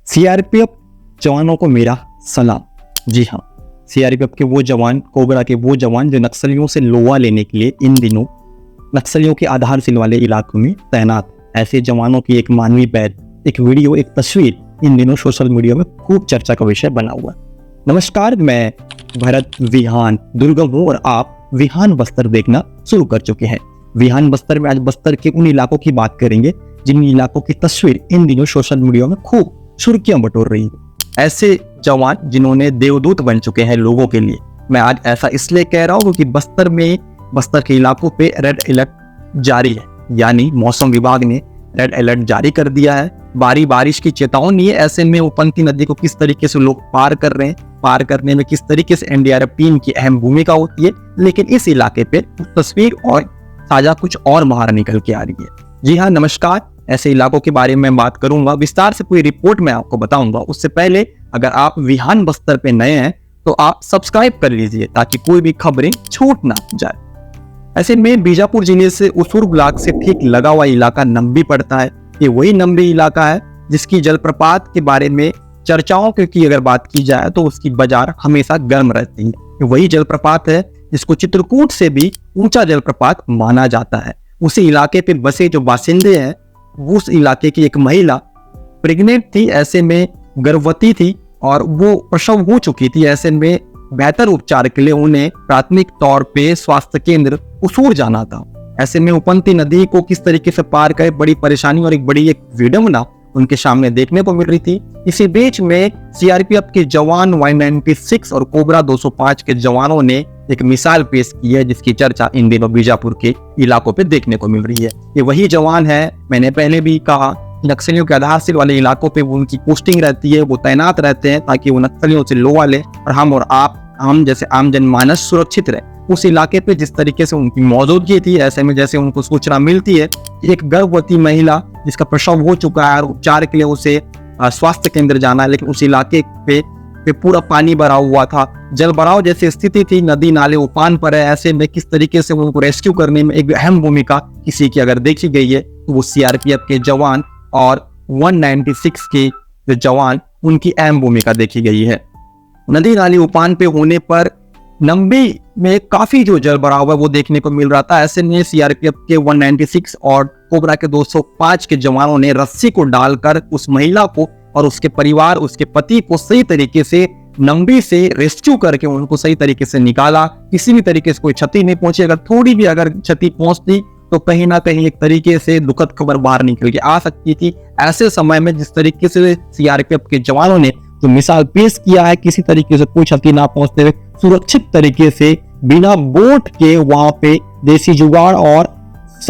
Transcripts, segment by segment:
CRPF जवानों को मेरा सलाम। जी हाँ, सीआरपीएफ के वो जवान, कोबरा के वो जवान जो नक्सलियों से लोहा लेने के लिए इन दिनों नक्सलियों के आधारशिला वाले इलाकों में तैनात। ऐसे जवानों की एक मानवीय बैठ, एक वीडियो, एक तस्वीर इन दिनों सोशल मीडिया में खूब चर्चा का विषय बना हुआ। नमस्कार, मैं भरत विहान दुर्गम हूँ और आप विहान बस्तर देखना शुरू कर चुके हैं। विहान बस्तर में आज बस्तर के उन इलाकों की बात करेंगे जिन इलाकों की तस्वीर इन दिनों सोशल मीडिया में खूब सुर्खियां बटोर रही है। ऐसे जवान जिन्होंने देवदूत बन चुके हैं लोगों के लिए। मैं आज ऐसा इसलिए कह रहा हूँ क्योंकि बस्तर के इलाकों पे रेड अलर्ट जारी है, यानी मौसम विभाग ने रेड अलर्ट जारी कर दिया है। बारिश की चेतावनी है। ऐसे में उपंती नदी को किस तरीके से लोग पार कर रहे हैं, पार करने में किस तरीके से एनडीआरएफ टीम की अहम भूमिका होती है, लेकिन इस इलाके पे तस्वीर और ताजा कुछ और बाहर निकल के आ रही है। जी हाँ, नमस्कार। ऐसे इलाकों के बारे में मैं बात करूंगा, विस्तार से पूरी रिपोर्ट मैं आपको बताऊंगा। उससे पहले अगर आप विहान बस्तर पे नए हैं तो आप सब्सक्राइब कर लीजिए ताकि कोई भी खबरें छूट ना जाए। ऐसे में बीजापुर जिले से उसूर ब्लॉक से ठीक लगा हुआ इलाका नंबी पड़ता है। ये वही नंबी इलाका है जिसकी जलप्रपात के बारे में चर्चाओं की अगर बात की जाए तो उसकी बाजार हमेशा गर्म रहती है। ये वही जलप्रपात है जिसको चित्रकूट से भी ऊंचा जलप्रपात माना जाता है। उसी इलाके पे बसे जो बासिंदे हैं, उस इलाके की एक महिला प्रेग्नेंट थी, ऐसे में गर्भवती थी और वो प्रसव हो चुकी थी। ऐसे में बेहतर उपचार के लिए उन्हें प्राथमिक तौर पे स्वास्थ्य केंद्र उसूर जाना था। ऐसे में उपंती नदी को किस तरीके से पार करे, बड़ी परेशानी और एक बड़ी विडंबना उनके सामने देखने को मिल रही थी। इसी बीच में सीआरपीएफ के जवान Y96 और कोबरा 205 के जवानों ने एक मिसाल पेश की है जिसकी चर्चा इन दिनों बीजापुर के इलाकों पे देखने को मिल रही है। ये वही जवान है, मैंने पहले भी कहा, नक्सलियों के आधारशिला वाले इलाकों पे उनकी पोस्टिंग रहती है, वो तैनात रहते हैं ताकि वो नक्सलियों से लोहा ले और हम और आप, हम जैसे आम जनमानस सुरक्षित रहे। उस इलाके पे जिस तरीके से उनकी मौजूदगी थी, ऐसे में जैसे उनको सूचना मिलती है एक गर्भवती महिला जिसका प्रसव हो चुका है और उपचार के लिए उसे स्वास्थ्य केंद्र जाना है, लेकिन उस इलाके पे पूरा पानी भरा हुआ था, जल भराव जैसी स्थिति थी, नदी नाले उफान पर है। ऐसे में किस तरीके से उनको रेस्क्यू करने में एक अहम भूमिका किसी की अगर देखी गई है तो वो सीआरपीएफ के जवान और 196 के जो जवान, उनकी अहम भूमिका देखी गई है। नदी नाली उफान पे होने पर नंबी में काफी जो जल भराव है वो देखने को मिल रहा था। ऐसे में सीआरपीएफ के 196 और कोबरा के 205 के जवानों ने रस्सी को डालकर उस महिला को और उसके परिवार, उसके पति को सही तरीके से नंबी से रेस्क्यू करके उनको सही तरीके से निकाला। किसी भी तरीके से कोई क्षति नहीं पहुंची। अगर थोड़ी भी अगर क्षति पहुंचती तो कहीं ना कहीं एक तरीके से दुखद खबर बाहर निकल के आ सकती थी। ऐसे समय में जिस तरीके से सीआरपीएफ के जवानों ने जो मिसाल पेश किया है, किसी तरीके से कोई क्षति ना पहुंचते हुए सुरक्षित तरीके से बिना बोट के वहां पे देसी जुगाड़ और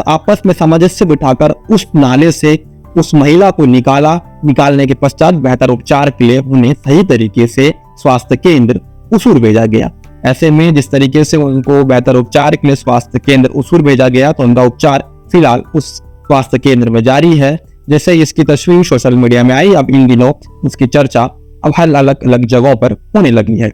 आपस में सामंजस्य बिठाकर उस नाले से उस महिला को निकालने के पश्चात बेहतर उपचार के लिए उन्हें सही तरीके से स्वास्थ्य केंद्र उसूर भेजा गया। ऐसे में जिस तरीके से उनको बेहतर उपचार के लिए स्वास्थ्य केंद्र उसूर भेजा गया तो उनका उपचार फिलहाल उस स्वास्थ्य केंद्र में जारी है। जैसे ही इसकी तस्वीर सोशल मीडिया में आई, अब इन दिनों उसकी चर्चा अब हर अलग अलग जगहों पर होने लगी है।